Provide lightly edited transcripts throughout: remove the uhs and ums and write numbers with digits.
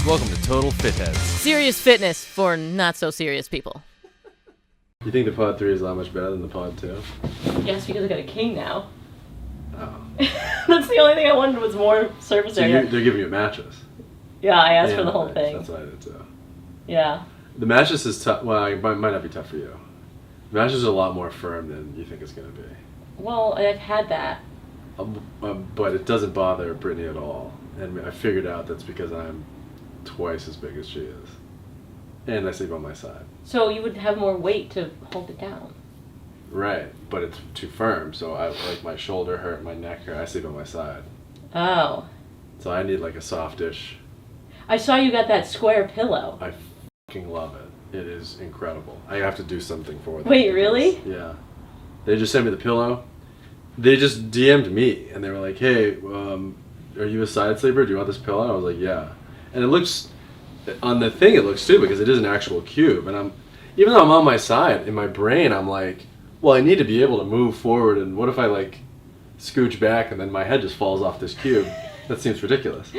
Welcome to Total Fitheads. Serious fitness for not so serious people. You think the Pod 3 is that much better than the Pod 2? Yes, because I got a king now. Oh. That's the only thing I wanted was more surface So area. they're giving you a mattress. Yeah, I asked for And the whole thing. That's what I did too. Yeah. The mattress is tough. Well, it might not be tough for you. The mattress is a lot more firm than you think it's going to be. Well, I've had that. But it doesn't bother Brittany at all. And I figured out that's because I'm twice as big as she is. And I sleep on my side. So you would have more weight to hold it down. Right, but it's too firm, so like my shoulder hurt, my neck hurt. I sleep on my side. Oh. So I need like a softish. I saw you got that square pillow. I fucking love it. It is incredible. I have to do something for them. Wait, really? Yeah. They just sent me the pillow. They just DM'd me, and they were like, hey, are you a side sleeper? Do you want this pillow? And I was like, yeah. And it looks, on the thing it looks stupid because it is an actual cube. And even though I'm on my side, in my brain I'm like, well, I need to be able to move forward, and what if I like scooch back and then my head just falls off this cube? That seems ridiculous.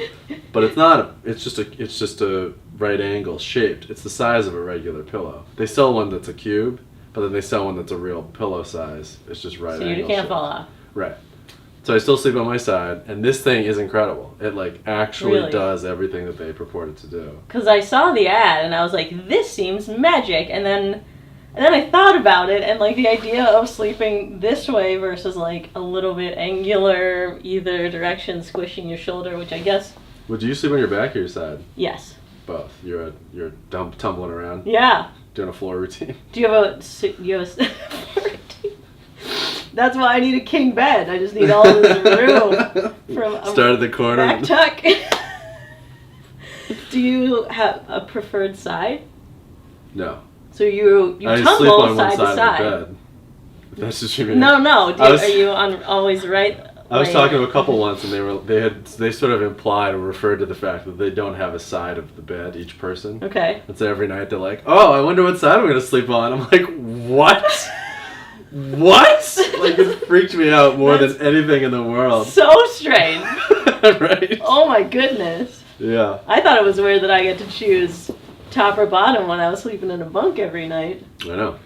But it's not. It's just a right angle shaped. It's the size of a regular pillow. They sell one that's a cube, but then they sell one that's a real pillow size. It's just right angle. So you can't shaped. fall off. Right. So I still sleep on my side, and this thing is incredible. It like actually Really? does everything that they purported to do. Because I saw the ad and I was like, this seems magic. And then I thought about it, and like the idea of sleeping this way versus like a little bit angular either direction, squishing your shoulder, which I guess. Would you sleep on your back or your side? Yes. Both. You're tumbling around. Yeah. Doing a floor routine. Do you have a That's why I need a king bed. I just need all this room from Start at the corner. back tuck. Do you have a preferred side? No. So you I tumble sleep on one side to side side. of the bed. If that's what you mean. No. are you on always right? I was lane? talking to a couple once, and they sort of implied or referred to the fact that they don't have a side of the bed, each person. Okay. And so every night they're like, "Oh, I wonder what side I'm gonna sleep on." I'm like, "What? What?" Like it freaked me out more than anything in the world. So strange. Right? Oh my goodness. Yeah. I thought it was weird that I get to choose top or bottom when I was sleeping in a bunk every night. I know.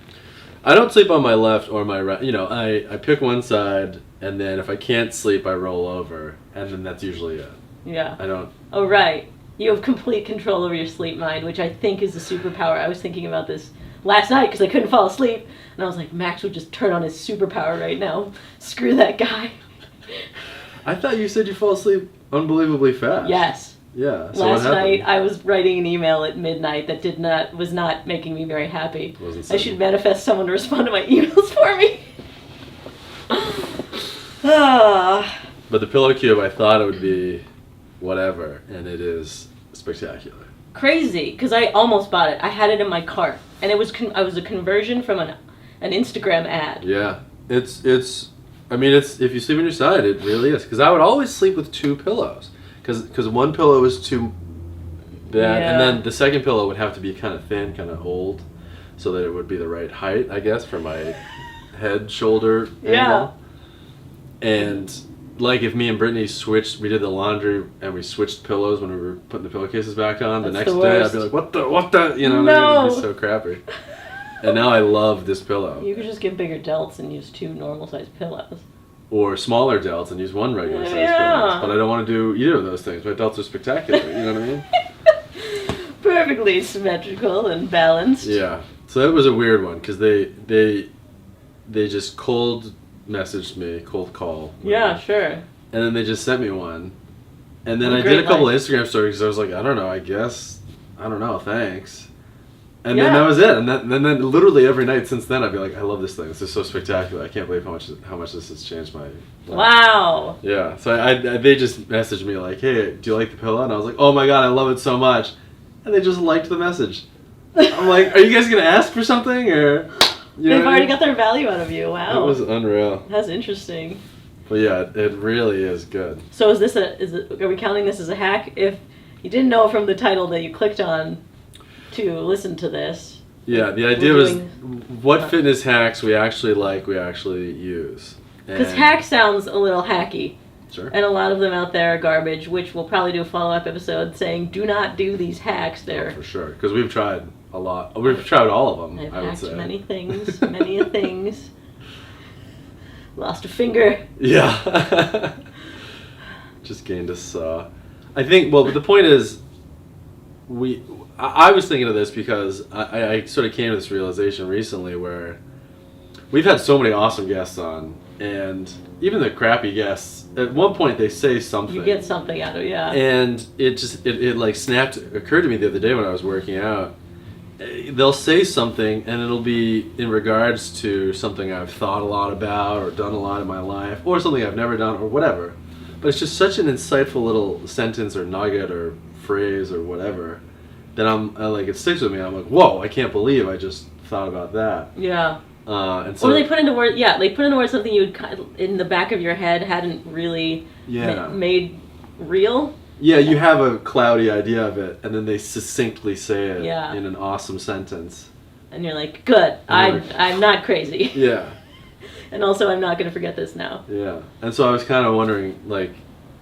I don't sleep on my left or my right. You know, I pick one side, and then if I can't sleep, I roll over, and then that's usually it. Yeah. I don't. Oh, right. You have complete control over your sleep mind, which I think is a superpower. I was thinking about this last night because I couldn't fall asleep, and I was like, Max would just turn on his superpower right now. Screw that guy. I thought you said you fall asleep unbelievably fast. Yes. Yeah. So Last what happened? night I was writing an email at midnight that was not making me very happy. Wasn't I should manifest someone to respond to my emails for me. But the pillow cube, I thought it would be whatever, and it is spectacular. Crazy, because I almost bought it. I had it in my cart, and it was I was a conversion from an Instagram ad. Yeah, it's. I mean, it's if you sleep on your side, it really is. Because I would always sleep with two pillows, because one pillow is too bad, and then the second pillow would have to be kind of thin, kind of old, so that it would be the right height, I guess, for my head shoulder angle. And like if me and Brittany we did the laundry and we switched pillows when we were putting the pillowcases back on. That's the next the day worst. I'd be like, what the, you know, what I mean? It'd be so crappy. And now I love this pillow. You could just get bigger delts and use two normal-sized pillows. Or smaller delts and use one regular size pillow. But I don't want to do either of those things. My delts are spectacular, you know what I mean? Perfectly symmetrical and balanced. Yeah. So that was a weird one because they just cold messaged me, cold call. Yeah, sure. And then they just sent me one. And then What a I did a great couple of life. Instagram stories because I was like, I don't know, I guess, I don't know, thanks. And Yeah. then that was it. And then literally every night since then, I'd be like, I love this thing. This is so spectacular. I can't believe how much this has changed my life. Wow. Yeah. So they just messaged me like, hey, do you like the pillow? And I was like, oh my God, I love it so much. And they just liked the message. I'm like, are you guys going to ask for something? Or you know They've what I already mean? got their value out of you. Wow. It was unreal. That's interesting. But yeah, it really is good. So are we counting this as a hack? If you didn't know from the title that you clicked on to listen to this. Yeah, the idea was what fitness hacks we actually use. Because And hack sounds a little hacky. Sure. And a lot of them out there are garbage, which we'll probably do a follow-up episode saying, do not do these hacks. They're for sure, because we've tried a lot. We've tried all of them. I've I would hacked say many things, many a things. Lost a finger. Yeah. Just gained a saw. I think. Well, but the point is, I was thinking of this because I sort of came to this realization recently where we've had so many awesome guests on, and even the crappy guests, at one point they say something. You get something out of it, yeah. And it like occurred to me the other day when I was working out. They'll say something and it'll be in regards to something I've thought a lot about or done a lot in my life or something I've never done or whatever. But it's just such an insightful little sentence or nugget or phrase or whatever that it sticks with me. I'm like, whoa, I can't believe I just thought about that. Yeah. And so or they put into words, something you in the back of your head hadn't really made real. Yeah, you have a cloudy idea of it, and then they succinctly say it Yeah. in an awesome sentence. And you're like, good, I'm not crazy. Yeah. And also, I'm not going to forget this now. Yeah. And so I was kind of wondering, like,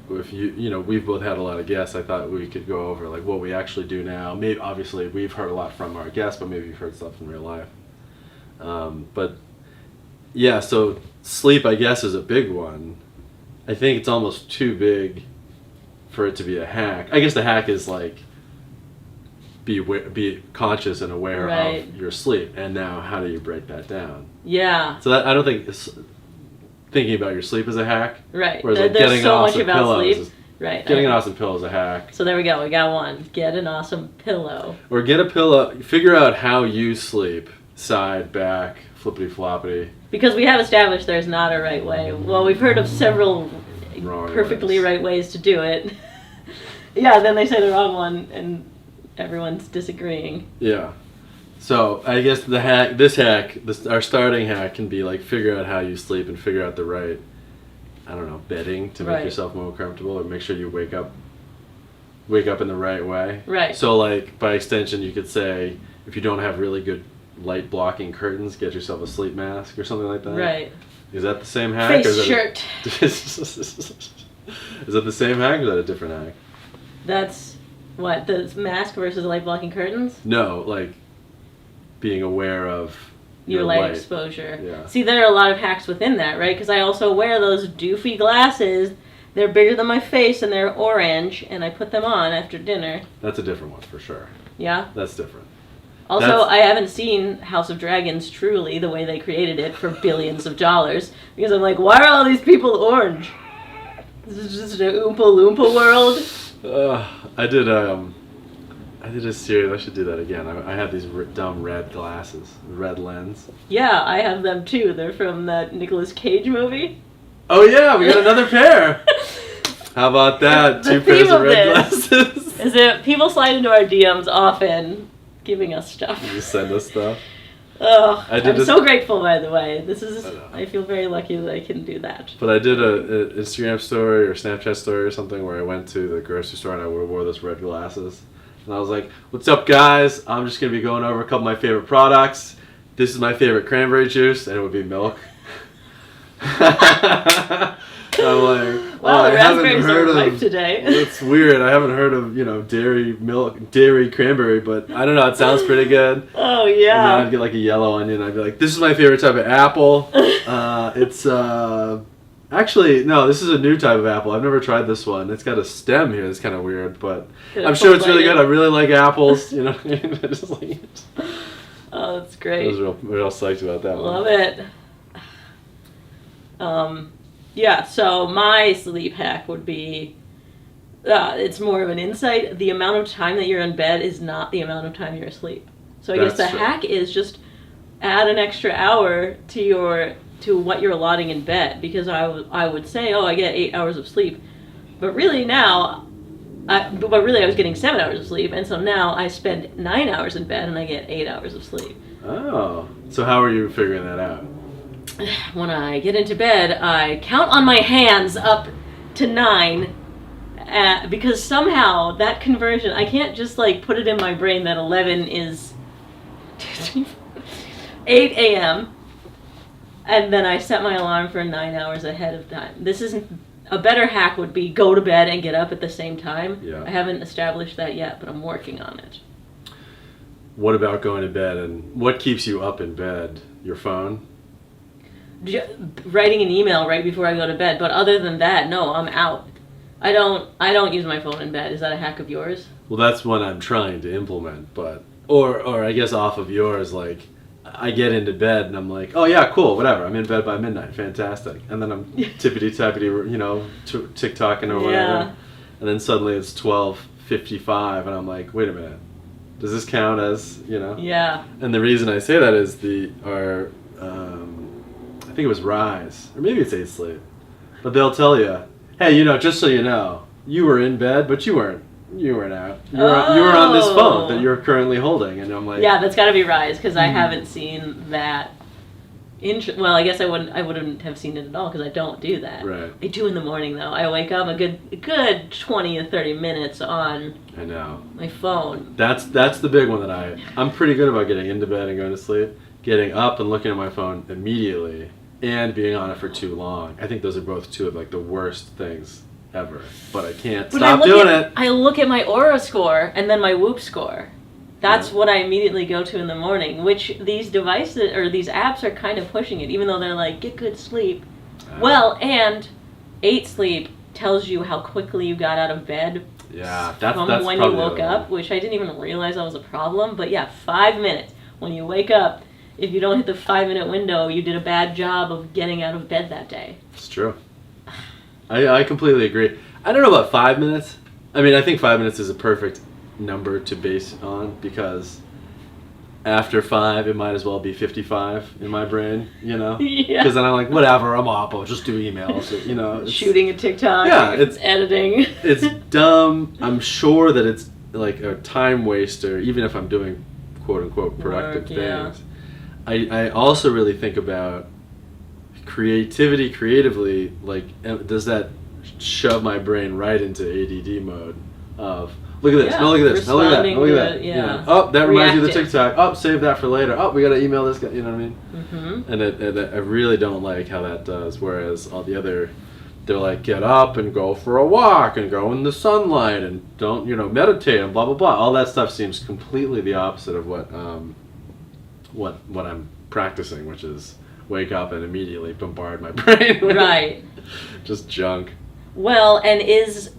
if we've both had a lot of guests, I thought we could go over, like, what we actually do now. Maybe, obviously, we've heard a lot from our guests, but maybe you've heard stuff in real life. But, yeah, so sleep, I guess, is a big one. I think it's almost too big for it to be a hack. I guess the hack is like be conscious and aware of your sleep, and now how do you break that down? Yeah. So that, I don't think thinking about your sleep is a hack. Right. Whereas like There's getting so an much awesome about pillow sleep. Getting an awesome pillow is a hack. So there we go. We got one. Get an awesome pillow. Or get a pillow. Figure out how you sleep. Side, back, flippity floppity. Because we have established there's not a right way. Well, we've heard of several perfectly right ways to do it. Yeah, then they say the wrong one, and everyone's disagreeing. Yeah. So I guess our starting hack can be like figure out how you sleep and figure out the right, I don't know, bedding to make yourself more comfortable, or make sure you wake up in the right way. Right. So like by extension, you could say if you don't have really good light blocking curtains, get yourself a sleep mask or something like that. Right. Is that the same hack? Face shirt. Is that the same hack or is that a different hack? That's what, the mask versus light blocking curtains? No, like being aware of your light exposure. Yeah. See, there are a lot of hacks within that, right? Because I also wear those doofy glasses. They're bigger than my face and they're orange, and I put them on after dinner. That's a different one for sure. Yeah? That's different. Also, I haven't seen House of Dragons truly the way they created it for billions of dollars. Because I'm like, why are all these people orange? This is just an Oompa Loompa world. I did a series. I should do that again. I had these dumb red glasses, red lens. Yeah, I have them too. They're from that Nicolas Cage movie. Oh yeah, we got another pair. How about that? The 2 pairs of red this glasses. Is it people slide into our DMs often, giving us stuff. You send us stuff. Oh, I'm so grateful, by the way. I feel very lucky that I can do that. But I did an Instagram story or Snapchat story or something where I went to the grocery store and I wore those red glasses. And I was like, what's up, guys? I'm just going to be going over a couple of my favorite products. This is my favorite cranberry juice, and it would be milk. I'm like, wow, I haven't raspberries heard are ripe of today. It's weird. I haven't heard of dairy cranberry, but I don't know. It sounds pretty good. Oh yeah. And then I'd get like a yellow onion. I'd be like, this is my favorite type of apple. It's actually no, this is a new type of apple. I've never tried this one. It's got a stem here. It's kind of weird, but I'm sure it's really good. I really like apples. You know, I just like it. Oh, that's great. I was real psyched about that one. Love it. Yeah, so my sleep hack would be, it's more of an insight. The amount of time that you're in bed is not the amount of time you're asleep. So I guess the hack is just add an extra hour to what you're allotting in bed. Because I would say, I get 8 hours of sleep. But really now, I was getting 7 hours of sleep. And so now I spend 9 hours in bed and I get 8 hours of sleep. Oh, so how are you figuring that out? When I get into bed, I count on my hands up to 9, because somehow that conversion, I can't just like put it in my brain that 11 is 8 a.m. and then I set my alarm for 9 hours ahead of time. a better hack would be go to bed and get up at the same time. Yeah. I haven't established that yet, but I'm working on it. What about going to bed, and what keeps you up in bed? Your phone? Writing an email right before I go to bed, but other than that, no, I'm out. I don't use my phone in bed. Is that a hack of yours? Well, that's one I'm trying to implement, but or I guess off of yours, like I get into bed and I'm like, oh yeah, cool, whatever. I'm in bed by midnight, fantastic. And then I'm tippity-tappity, TikToking or whatever. Yeah. And then suddenly it's 12:55 and I'm like, wait a minute, does this count as, Yeah. And the reason I say that is I think it was Rise, or maybe it's 8 Sleep, but they'll tell you, hey, just so you know, you were in bed, but you weren't out. You were on this phone that you're currently holding, and I'm like, yeah, that's got to be Rise, because I haven't seen that. Well, I guess I wouldn't have seen it at all because I don't do that. Right. I do in the morning though. I wake up a good 20 to 30 minutes on. I know. My phone. That's the big one that I'm pretty good about getting into bed and going to sleep. Getting up and looking at my phone immediately and being on it for too long. I think those are both two of like the worst things ever. But I can't stop doing it. I look at my Aura score and then my Whoop score. That's what I immediately go to in the morning, which these devices or these apps are kind of pushing it, even though they're like, get good sleep. Well, and 8 Sleep tells you how quickly you got out of bed from when you woke up, which I didn't even realize that was a problem. But yeah, 5 minutes. When you wake up, if you don't hit the 5-minute window, you did a bad job of getting out of bed that day. It's true. I completely agree. I don't know about 5 minutes. I mean, I think 5 minutes is a perfect number to base on because after 5 it might as well be 55 in my brain, Yeah. Because then I'm like, whatever, I'm up, I'll just do emails, it's, shooting a TikTok, it's editing. It's dumb. I'm sure that it's like a time waster, even if I'm doing quote unquote productive things. I also really think about creatively, like, does that shove my brain right into ADD mode of look at this, no look at this, no look at that, no look at that. Yeah. Oh, that reminds you of the TikTok. Oh, save that for later. Oh, we got to email this guy, you know what I mean? Mm-hmm. And I really don't like how that does, whereas all the other, they're like, get up and go for a walk and go in the sunlight and don't, meditate and blah, blah, blah. All that stuff seems completely the opposite of what I'm practicing, which is wake up and immediately bombard my brain with right. just junk. Well, and is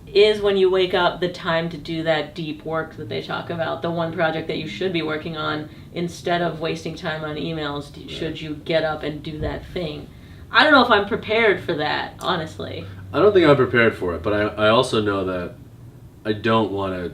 when you wake up the time to do that deep work that they talk about, the one project that you should be working on, instead of wasting time on emails, should you get up and do that thing? I don't know if I'm prepared for that, honestly. I don't think I'm prepared for it, but I also know that I don't want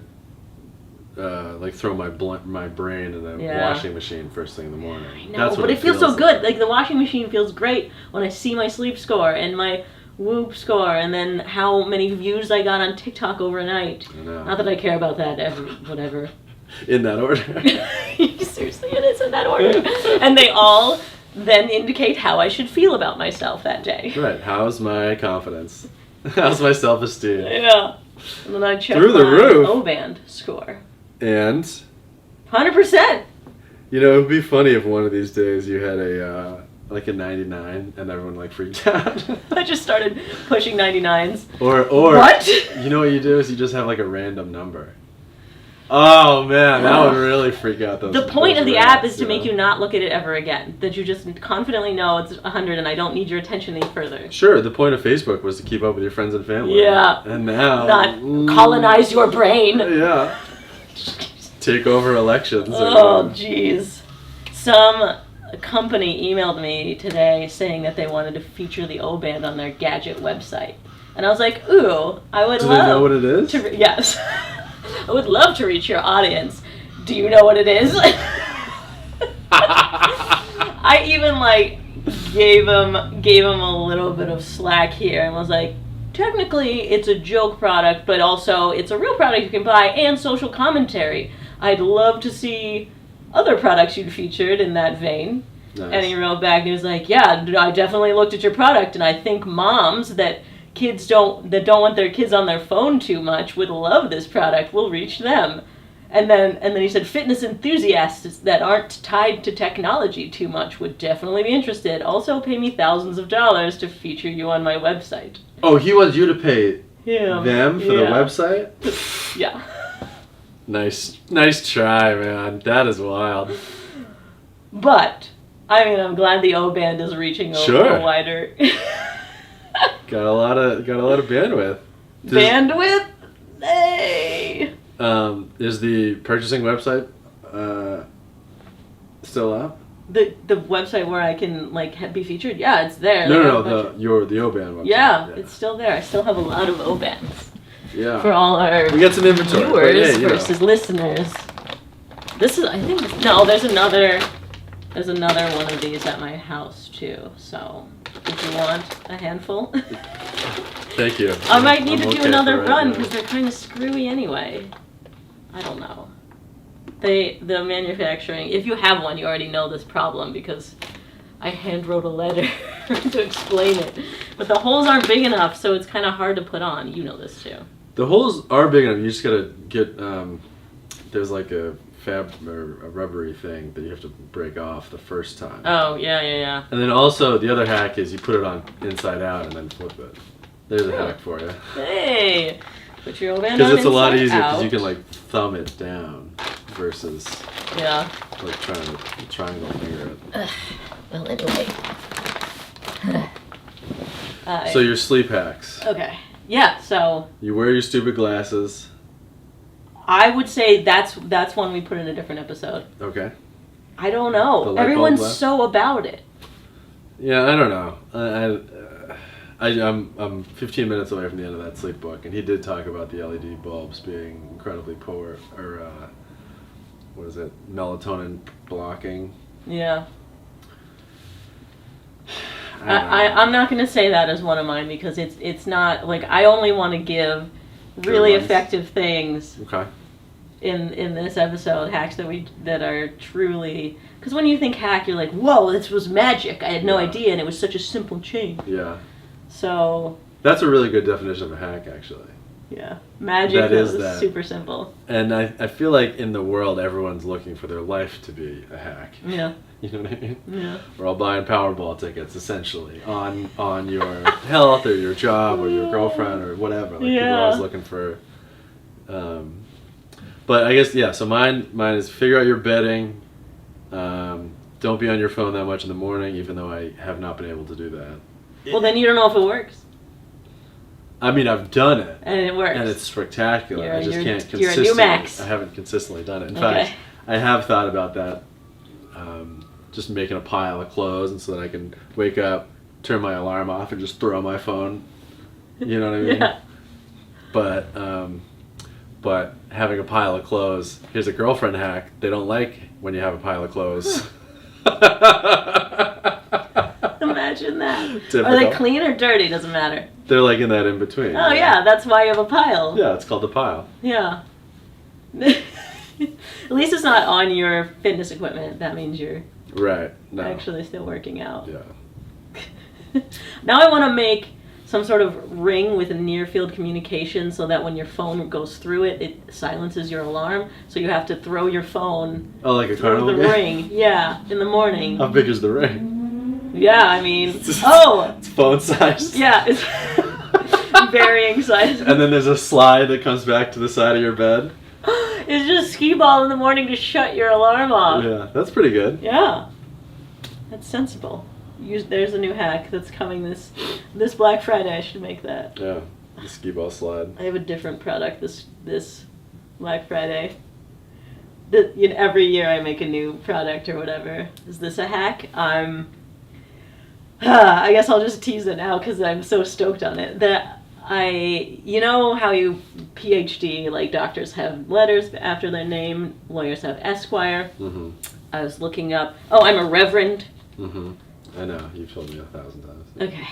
to throw my brain in a washing machine first thing in the morning. I know, That's what but it feels so like. good. Like the washing machine feels great when I see my sleep score and my Whoop score and then how many views I got on TikTok overnight. I know. Not that I care about that whatever. In that order. Seriously, it is in that order. And they all then indicate how I should feel about myself that day. Right. How's my confidence? How's my self-esteem? Yeah. And then I check Through the my roof. O-band score. And 100%. it would be funny if one of these days you had a 99 and everyone freaked out. I just started pushing 99s. Or what? You know what you do is you just have a random number. Oh man, that would really freak out those. The point those of the rats, app is to make you not look at it ever again. That you just confidently know it's 100 and I don't need your attention any further. Sure, the point of Facebook was to keep up with your friends and family. Yeah. And now not colonize your brain. Yeah. Take over elections. Oh jeez. Some company emailed me today saying that they wanted to feature the O-band on their gadget website. And I was like, ooh, I would Do love they know what it is? Yes. I would love to reach your audience. Do you know what it is? I even gave him a little bit of slack here and was like, technically it's a joke product, but also it's a real product you can buy and social commentary. I'd love to see other products you'd featured in that vein. Nice. And he wrote back and he was like, yeah, I definitely looked at your product and I think moms that don't want their kids on their phone too much would love this product. We'll reach them. And then he said fitness enthusiasts that aren't tied to technology too much would definitely be interested. Also pay me thousands of dollars to feature you on my website. Oh, he wants you to pay him. them for the website? Yeah. Nice try, man. That is wild. But I mean, I'm glad the O band is reaching a wider. got a lot of bandwidth. Bandwidth? Hey. Is the purchasing website still up? The website where I can be featured? Yeah, it's there. No, the O band website. Yeah, it's still there. I still have a lot of O bands. Yeah. For all our we got some inventory. viewers versus listeners. This is there's another one of these at my house too. So if you want a handful. Thank you. I might need to do another run because they're kind of screwy anyway. I don't know. The manufacturing, if you have one, you already know this problem because I hand wrote a letter to explain it. But the holes aren't big enough, so it's kind of hard to put on. You know this too. The holes are big enough. You just gotta get, there's like a fab or a rubbery thing that you have to break off the first time. Oh, yeah. And then also the other hack is you put it on inside out and then flip it. There's a hack for you. Hey! Put your O band on because it's a lot easier because you can thumb it down versus trying to triangle finger it. Well, anyway. So your sleep hacks. Okay. Yeah, so you wear your stupid glasses. I would say that's one we put in a different episode. Okay. I don't know. Everyone's so about it. Yeah, I don't know. I'm 15 minutes away from the end of that sleep book, and he did talk about the LED bulbs being incredibly poor, or what is it, melatonin blocking. Yeah. I'm not going to say that as one of mine because it's not I only want to give really effective things. Okay. In this episode, hacks that are truly, because when you think hack, you're like, whoa, this was magic. I had no idea, and it was such a simple change. Yeah. So. That's a really good definition of a hack, actually. Yeah, magic is super simple. And I feel like in the world, everyone's looking for their life to be a hack. Yeah. You know what I mean? Yeah. We're all buying Powerball tickets, essentially, on your health or your job or your girlfriend or whatever. People are always looking for... but I guess, so mine is figure out your bedding. Don't be on your phone that much in the morning, even though I have not been able to do that. Well, then you don't know if it works. I mean, I've done it. And it works. And it's spectacular. I just can't consistently... You're a new max. I haven't consistently done it. In fact, I have thought about that. Just making a pile of clothes, and so that I can wake up, turn my alarm off, and just throw my phone. You know what I mean? Yeah. But having a pile of clothes, here's a girlfriend hack. They don't like when you have a pile of clothes. Imagine that. Typical. Are they clean or dirty? Doesn't matter. They're like in that in between. Oh yeah, that's why you have a pile. Yeah, it's called the pile. Yeah. At least it's not on your fitness equipment. That means you're actually still working out. Yeah. Now I want to make some sort of ring with a near field communication so that when your phone goes through it, it silences your alarm. So you have to throw your phone like through the ring. Yeah, in the morning. How big is the ring? Yeah, I mean, it's phone sized. Yeah, it's varying size. And then there's a slide that comes back to the side of your bed. It's just skee ball in the morning to shut your alarm off. Yeah, that's pretty good. Yeah, that's sensible. There's a new hack that's coming this Black Friday. I should make that. Yeah, the skee ball slide. I have a different product this Black Friday. Every year I make a new product or whatever. Is this a hack? I guess I'll just tease it now because I'm so stoked on it. You know how you PhD, doctors have letters after their name, lawyers have Esquire. Mm-hmm. I was looking up, I'm a reverend. Mm-hmm. I know, you've told me 1,000 times. Okay.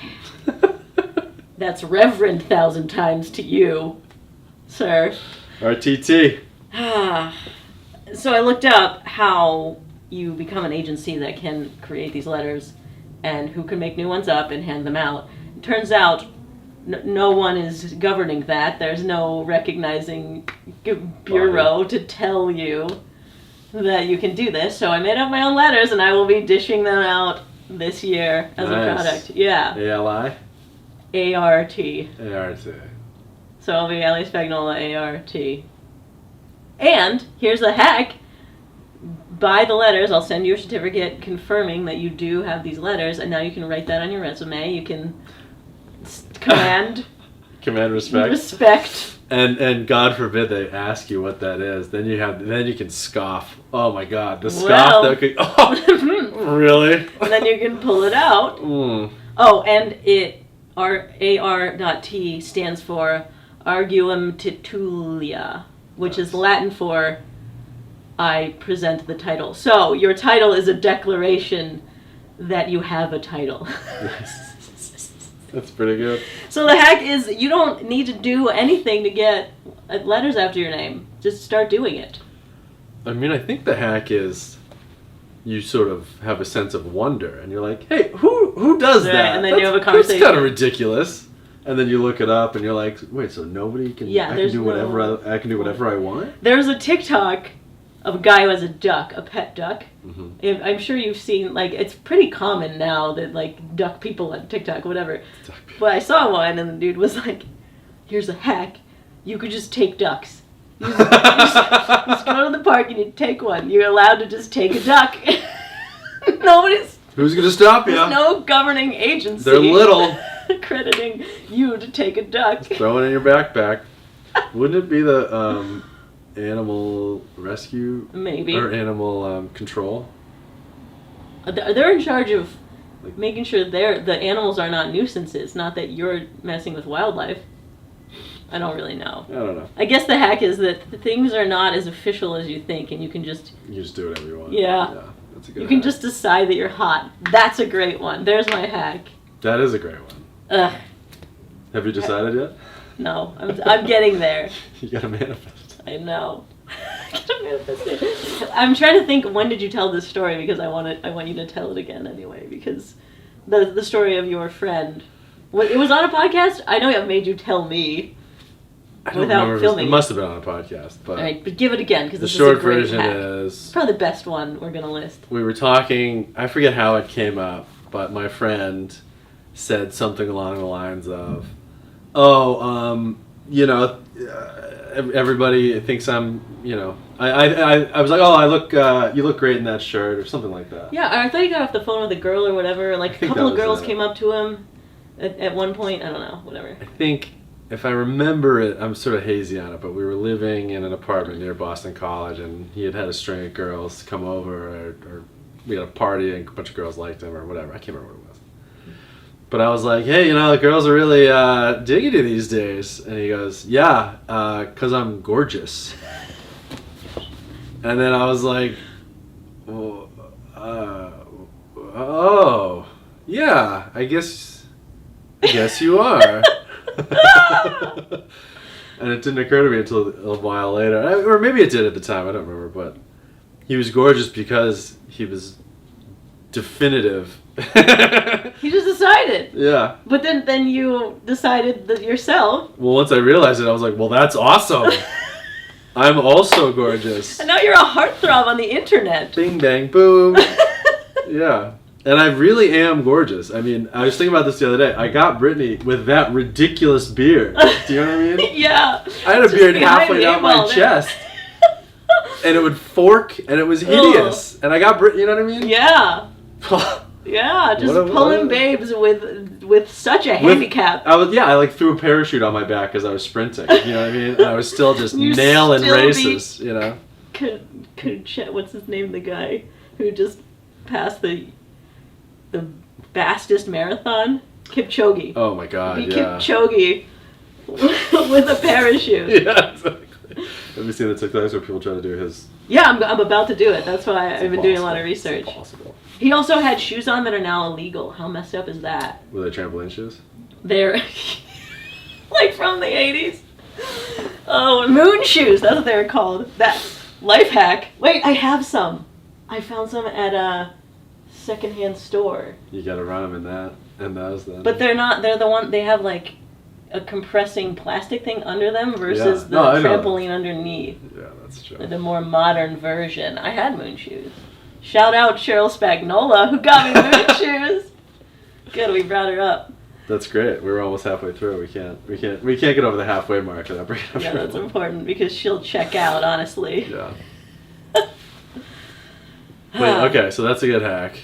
That's reverend 1,000 times to you, sir. RTT. So I looked up how you become an agency that can create these letters and who can make new ones up and hand them out. It turns out no one is governing that. There's no recognizing bureau to tell you that you can do this. So I made up my own letters and I will be dishing them out this year as a product. Yeah. ALI? A-R-T. A-R-T. So I'll be Ellie Spagnola, A-R-T. And here's a hack. Buy the letters. I'll send you a certificate confirming that you do have these letters, and now you can write that on your resume. You can command respect. And God forbid they ask you what that is. Then you can scoff. Oh my God, the scoff that could. Oh, really? And then you can pull it out. Mm. Oh, and AR.T stands for Arguum Titulia, which is Latin for I present the title. So your title is a declaration that you have a title. That's pretty good. So the hack is you don't need to do anything to get letters after your name. Just start doing it. I mean, I think the hack is you sort of have a sense of wonder, and you're like, hey, who does that? And then you have a conversation. That's kind of ridiculous. And then you look it up, and you're like, wait, so nobody can? Yeah, I can do whatever I can do whatever I want. There's a TikTok of a guy who has a duck, a pet duck. Mm-hmm. I'm sure you've seen, like, it's pretty common now that, like, duck people on TikTok, whatever. But I saw one, and the dude was like, here's a hack. You could just take ducks. You just go to the park and you take one. You're allowed to just take a duck. Nobody's... Who's going to stop you? There's no governing agency. They're little. Crediting you to take a duck. Just throw it in your backpack. Wouldn't it be the... animal rescue? Maybe. Or animal control? They're in charge of making sure the animals are not nuisances, not that you're messing with wildlife. I don't really know. I don't know. I guess the hack is that things are not as official as you think, and you can just... You just do whatever you want. Yeah. That's a good You can hack. just decide that you're hot. That's a great one. There's my hack. That is a great one. Ugh. Have you decided yet? No. I'm getting there. You gotta manifest. I know. I'm trying to think, when did you tell this story? Because I want you to tell it again anyway. Because the story of your friend, it was on a podcast. I know it made you tell me without filming. It must have been on a podcast. But all right, but give it again because the this short is a great version hack. is Probably the best one we're gonna list. we were talking. I forget how it came up, but my friend said something along the lines of, everybody thinks I'm, I was like, you look great in that shirt, or something like that. Yeah, I thought he got off the phone with a girl or whatever. Like a couple of girls came up to him at one point. I don't know, whatever. I think, if I remember it, I'm sort of hazy on it, but we were living in an apartment near Boston College, and he had a string of girls come over, or we had a party and a bunch of girls liked him, or whatever. I can't remember what it was. But I was like, hey, the girls are really digging you these days. And he goes, yeah, 'cause I'm gorgeous. And then I was like, well, oh, yeah, I guess you are. And it didn't occur to me until a while later. Or maybe it did at the time, I don't remember. But he was gorgeous because he was definitive. You just decided. Yeah. But then you decided that yourself. Well, once I realized it, I was like, well, that's awesome. I'm also gorgeous. And now you're a heartthrob on the internet. Bing, bang, boom. Yeah. And I really am gorgeous. I mean, I was thinking about this the other day. I got Brittany with that ridiculous beard. Do you know what I mean? Yeah. I had a beard halfway down my chest. And it would fork, and it was hideous. And I got Brittany, you know what I mean? Yeah. Yeah, just pulling babes with such a handicap. I threw a parachute on my back as I was sprinting. You know what I mean? And I was still just nailing races. What's his name? The guy who just passed the fastest marathon, Kipchoge. Oh my God! Kipchoge with a parachute. Yeah, exactly. Have you seen the TikToks where people try to do his? Yeah, I'm about to do it. That's why I've been doing a lot of research. It's impossible. He also had shoes on that are now illegal. How messed up is that? Were they trampoline shoes? They're like from the 80s. Oh, moon shoes. That's what they were called. That life hack. Wait, I have some. I found some at a secondhand store. You gotta run them in those then. But they're not. They're the one. They have like a compressing plastic thing under them versus the trampoline underneath. Yeah, that's true. The more modern version. I had moon shoes. Shout out Cheryl Spagnola who got me moon shoes. Good, we brought her up. That's great. We're almost halfway through. We can't get over the halfway mark without bringing up. Yeah, that's important because she'll check out. Honestly. Yeah. Wait. Okay, so that's a good hack.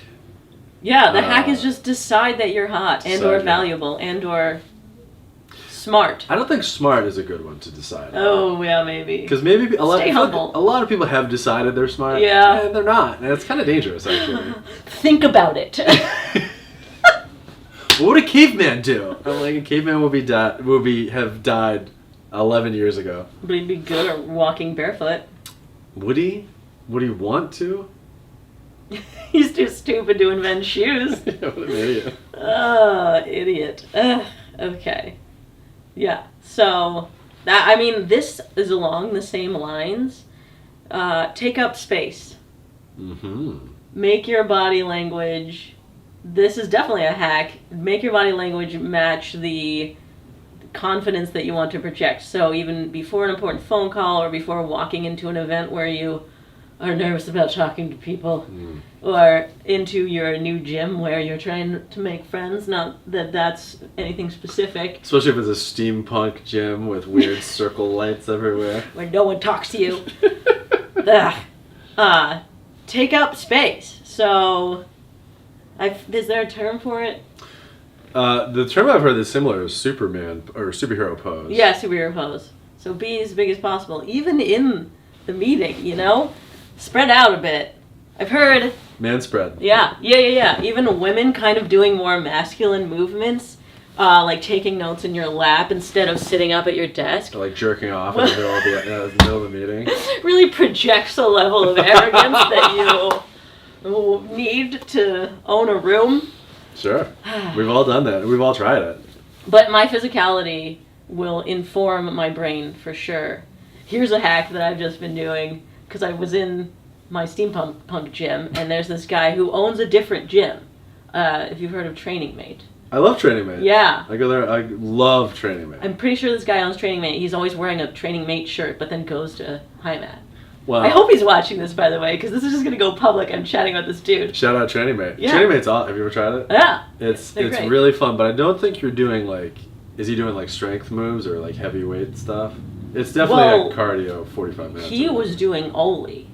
Yeah, the hack is just decide that you're hot and or valuable and or smart. I don't think smart is a good one to decide. Oh yeah, maybe. Because maybe a lot of people have decided they're smart. Yeah. And they're not, and it's kind of dangerous actually. Think about it. What would a caveman do? I'm like, a caveman have died 11 years ago. But he'd be good at walking barefoot. Would he? Would he want to? He's too stupid to invent shoes. What an idiot. Idiot. Okay. Yeah. So, this is along the same lines. Take up space. Mm-hmm. Make your body language. This is definitely a hack. Make your body language match the confidence that you want to project. So even before an important phone call or before walking into an event where you are nervous about talking to people, or into your new gym where you're trying to make friends, not that that's anything specific. Especially if it's a steampunk gym with weird circle lights everywhere. Where no one talks to you. Take up space. So, is there a term for it? The term I've heard that's similar is Superman, or superhero pose. Yeah, superhero pose. So be as big as possible. Even in the meeting, Spread out a bit. I've heard... Man spread. Yeah. Even women kind of doing more masculine movements, like taking notes in your lap instead of sitting up at your desk. Or like jerking off in the middle of the meeting. Really projects a level of arrogance that you need to own a room. Sure. We've all done that. We've all tried it. But my physicality will inform my brain for sure. Here's a hack that I've just been doing. Because I was in my steampunk gym, and there's this guy who owns a different gym. If you've heard of Training Mate. I love Training Mate. Yeah. I go there. I love Training Mate. I'm pretty sure this guy owns Training Mate. He's always wearing a Training Mate shirt, but then goes to High Mat. Wow. I hope he's watching this, by the way, because this is just going to go public. I'm chatting about this dude. Shout out Training Mate. Yeah. Training Mate's awesome. Have you ever tried it? Yeah. It's really fun, but I don't think you're doing is he doing strength moves or heavyweight stuff? It's definitely a cardio 45 minutes. He was doing Oli.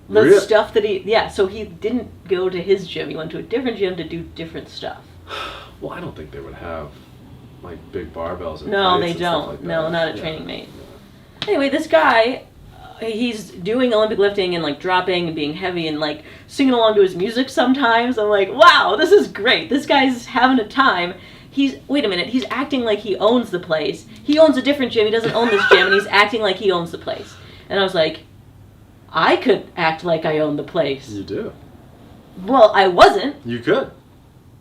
Really? Stuff that so he didn't go to his gym. He went to a different gym to do different stuff. Well, I don't think they would have big barbells or no, they and don't. Stuff like that. No, not at Training Mate. Yeah. Anyway, this guy, he's doing Olympic lifting and dropping and being heavy and singing along to his music sometimes. I'm like, wow, this is great. This guy's having a time. Wait a minute, he's acting like he owns the place. He owns a different gym, he doesn't own this gym, and he's acting like he owns the place. And I was like, I could act like I own the place. You do. Well, I wasn't. You could.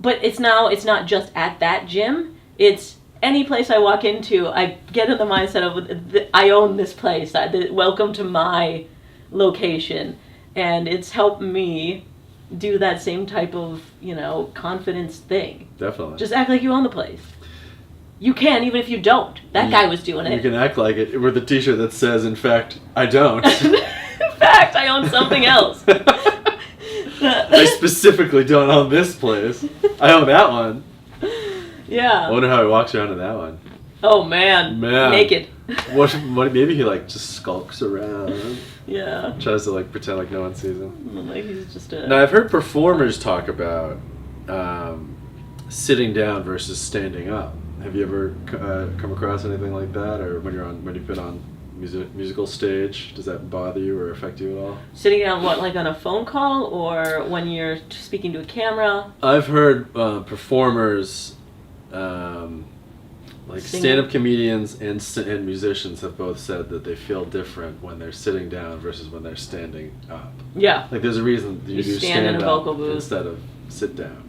But it's not just at that gym. It's any place I walk into, I get in the mindset of, I own this place. Welcome to my location. And it's helped me do that same type of, confidence thing. Definitely. Just act like you own the place. You can, even if you don't. That guy was doing it. You can act like it with a t-shirt that says, in fact, I don't. In fact, I own something else. I specifically don't own this place. I own that one. Yeah. I wonder how he walks around in that one. Oh, man. Naked. What, maybe he just skulks around. Yeah. Tries to pretend like no one sees him. He's just a... Now I've heard performers talk about sitting down versus standing up. Have you ever come across anything like that, or when you've been on musical stage, does that bother you or affect you at all? Sitting down, on a phone call or when you're speaking to a camera? I've heard performers. Stand-up comedians and musicians have both said that they feel different when they're sitting down versus when they're standing up. Yeah. There's a reason you do stand in a vocal up booth instead of sit down.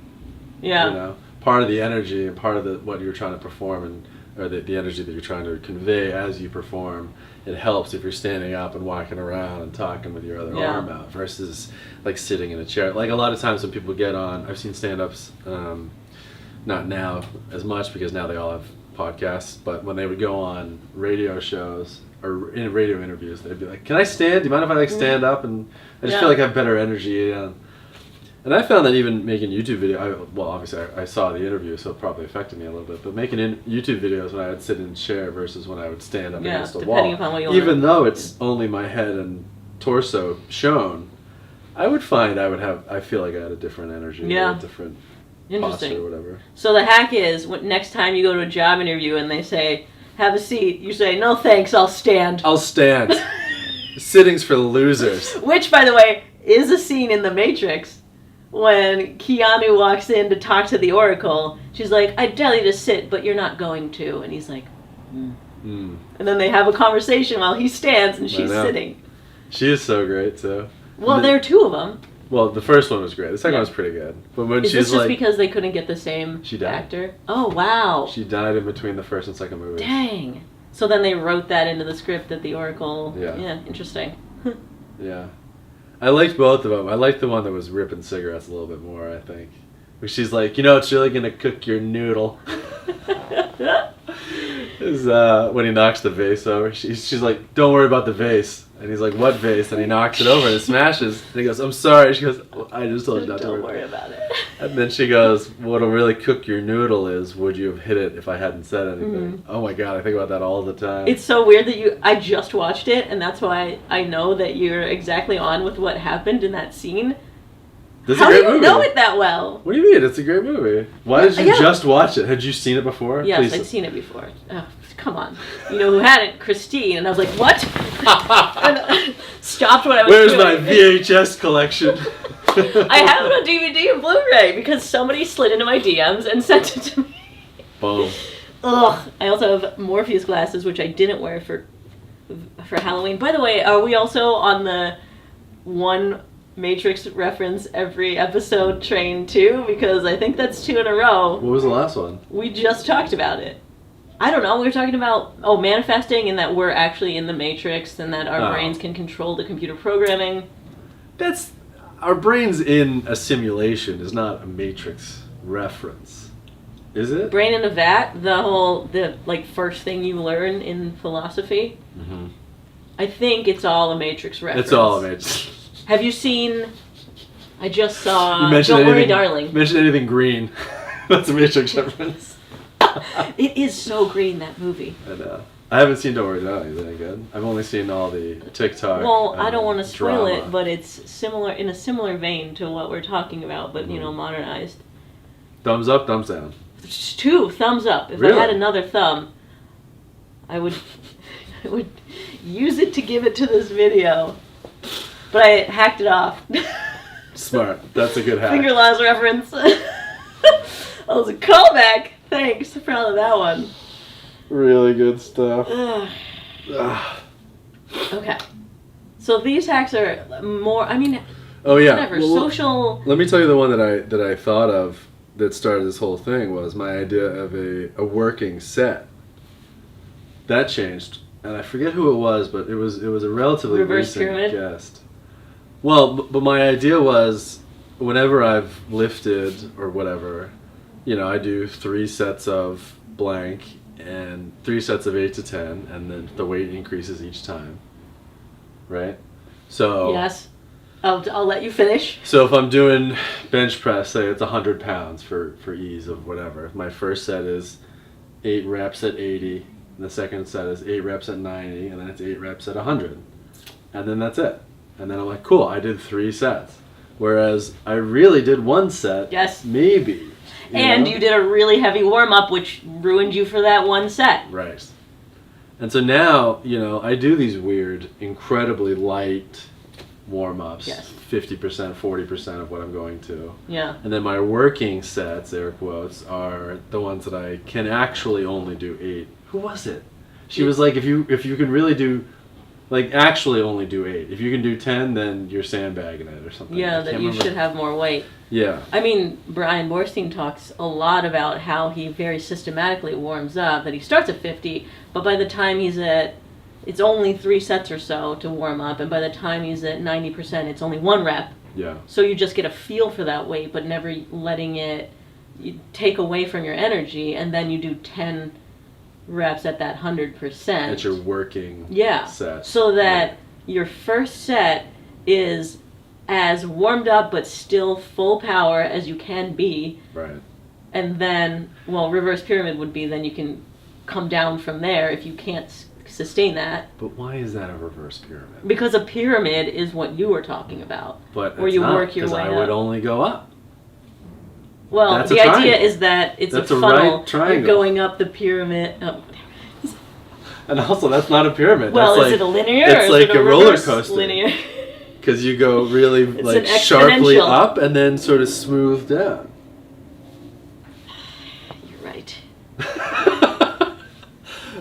Yeah. Part of the energy and part of what you're trying to perform or the energy that you're trying to convey as you perform, it helps if you're standing up and walking around and talking with your other arm out versus sitting in a chair. A lot of times when people get on, I've seen stand-ups, not now as much because now they all have podcasts, but when they would go on radio shows or in radio interviews, they'd be like, "Can I stand? Do you mind if I stand up?" And I just feel like I have better energy. And And I found that even making YouTube video, well, obviously I saw the interview, so it probably affected me a little bit. But making YouTube videos when I would sit in a chair versus when I would stand up against a wall, depending upon what you want. even though it's only my head and torso shown, I would find I feel like I had a different energy, a different posture or whatever. So the hack is, next time you go to a job interview and they say, "Have a seat," you say, "No thanks, I'll stand." I'll stand. Sitting's for losers. Which, by the way, is a scene in The Matrix. When Keanu walks in to talk to the Oracle, she's like, "I'd tell you to sit, but you're not going to." And he's like, And then they have a conversation while he stands and she's sitting. She is so great, too. Well, there are two of them. Well, the first one was great. The second one was pretty good. But when is this just because they couldn't get the same actor? Oh, wow. She died in between the first and second movie. Dang. So then they wrote that into the script that the Oracle... Yeah, interesting. Yeah. I liked both of them. I liked the one that was ripping cigarettes a little bit more, I think. Where she's like, it's really going to cook your noodle. When he knocks the vase over, she's like, "Don't worry about the vase." And he's like, "What vase?" And he knocks it over and it smashes. And he goes, "I'm sorry." She goes, "I just told you not to worry about it." And then she goes, "What'll really cook your noodle is, would you have hit it if I hadn't said anything?" Oh my God, I think about that all the time. It's so weird that I just watched it, and that's why I know that you're exactly on with what happened in that scene. This How do you know it that well? What do you mean? It's a great movie. Why did you just watch it? Had you seen it before? Yes, I'd seen it before. Oh, come on. You know who had it? Christine. And I was like, "What?" And stopped what I was doing. Where's my VHS collection? I have it on DVD and Blu-ray because somebody slid into my DMs and sent it to me. Boom. Ugh. I also have Morpheus glasses, which I didn't wear for Halloween. By the way, are we also on the one Matrix reference every episode train too? Because I think that's 2 in a row. What was the last one? We just talked about it. I don't know. We were talking about manifesting and that we're actually in the Matrix and that our brains can control the computer programming. That's our brains in a simulation is not a Matrix reference, is it? Brain in a vat. The first thing you learn in philosophy. Mm-hmm. I think it's all a Matrix reference. It's all a Matrix. Have you seen? I just saw. Don't Worry, Darling. Mention anything green. That's a Matrix reference. It is so green, that movie. I know. I haven't seen Don't Worry, Darling. Is that good? I've only seen all the TikTok. Well, I don't want to spoil drama. it, but it's in a similar vein to what we're talking about, but modernized. Thumbs up, thumbs down. 2 thumbs up. If Really? I had another thumb, I would use it to give it to this video. But I hacked it off. Smart. That's a good hack. Finger Laws reference. That was a callback. Thanks. I'm proud of that one. Really good stuff. Okay. So these hacks are more, Oh yeah. whatever, social... Let me tell you the one that I thought of that started this whole thing was my idea of a working set. That changed. And I forget who it was, but it was a relatively Reverse recent pyramid? guest. Well, but my idea was whenever I've lifted or whatever, I do 3 sets of blank and 3 sets of 8 to 10, and then the weight increases each time. Right? So Yes. I'll let you finish. So if I'm doing bench press, say it's 100 pounds for ease of whatever. My first set is 8 reps at 80, and the second set is 8 reps at 90, and then it's 8 reps at 100. And then that's it. And then I'm like, cool, I did 3 sets. Whereas I really did 1 set. Yes. Maybe. You did a really heavy warm-up, which ruined you for that 1 set. Right. And so now, I do these weird, incredibly light warm-ups. Yes. 50%, 40% of what I'm going to. Yeah. And then my working sets, air quotes, are the ones that I can actually only do 8. Who was it? She was like, if you can really do, actually only do 8. If you can do 10, then you're sandbagging it or something. Yeah, that you should have more weight. Yeah. Brian Borstein talks a lot about how he very systematically warms up, that he starts at 50, but by the time he's at, it's only 3 sets or so to warm up, and by the time he's at 90%, it's only 1 rep. Yeah. So you just get a feel for that weight, but never letting it take away from your energy, and then you do 10 reps at that 100%. At your working set. So that your first set is as warmed up but still full power as you can be. Right. And then, well, reverse pyramid would be then you can come down from there if you can't sustain that. But why is that a reverse pyramid? Because a pyramid is what you were talking about. But where you work your way I up. would only go up. Well, That's the a idea triangle. is that it's That's a a funnel. right triangle. You're going up the pyramid. Oh. And also, that's not a pyramid. Well, that's is like, it a linear? It's or is like it a roller reverse coaster. Linear. Because you go really like an sharply exponential. up and then sort of smooth down. You're right.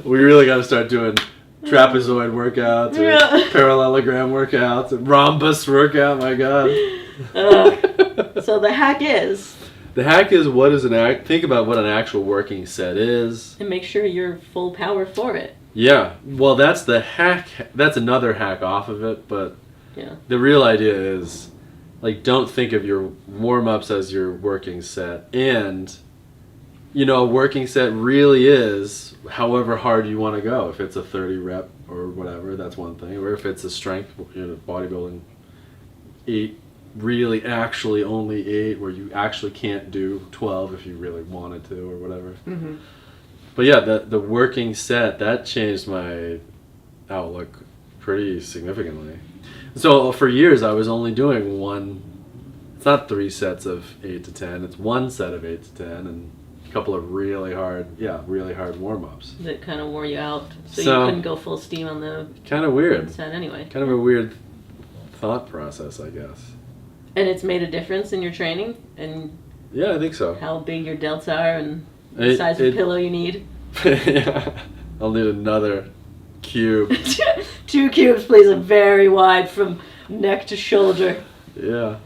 We really got to start doing trapezoid workouts or Yeah. parallelogram workouts and rhombus workout. My God. So the hack is, The hack is think about what an actual working set is. and make sure you're full power for it. Yeah. Well, that's the hack. That's another hack off of it, but Yeah. the real idea is like don't think of your warm-ups as your working set, and a working set really is however hard you want to go. If it's a 30 rep or whatever, that's one thing, or if it's a strength bodybuilding 8, really actually only 8, where you actually can't do 12 if you really wanted to or whatever. Mm-hmm. But yeah, the working set, that changed my outlook pretty significantly. So for years I was only doing one. It's not 3 sets of 8 to 10. It's one set of 8 to 10 and a couple of really hard warm-ups. That kind of wore you out, so So- you couldn't go full steam on the Kind of weird. set anyway. Kind of a weird thought process, I guess. And it's made a difference in your training and Yeah, I think so. how big your delts are and the size of pillow you need. Yeah. I'll need another cube. 2 cubes, please, and very wide from neck to shoulder. Yeah.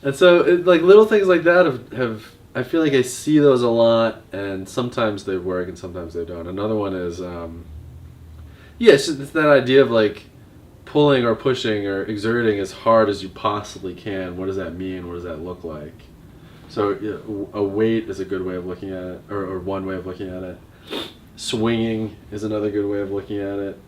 And so, like, little things like that have I feel like I see those a lot, and sometimes they work and sometimes they don't. Another one is, it's that idea of, like, pulling or pushing or exerting as hard as you possibly can. What does that mean? What does that look like? So, a weight is a good way of looking at it, or one way of looking at it. Swinging is another good way of looking at it.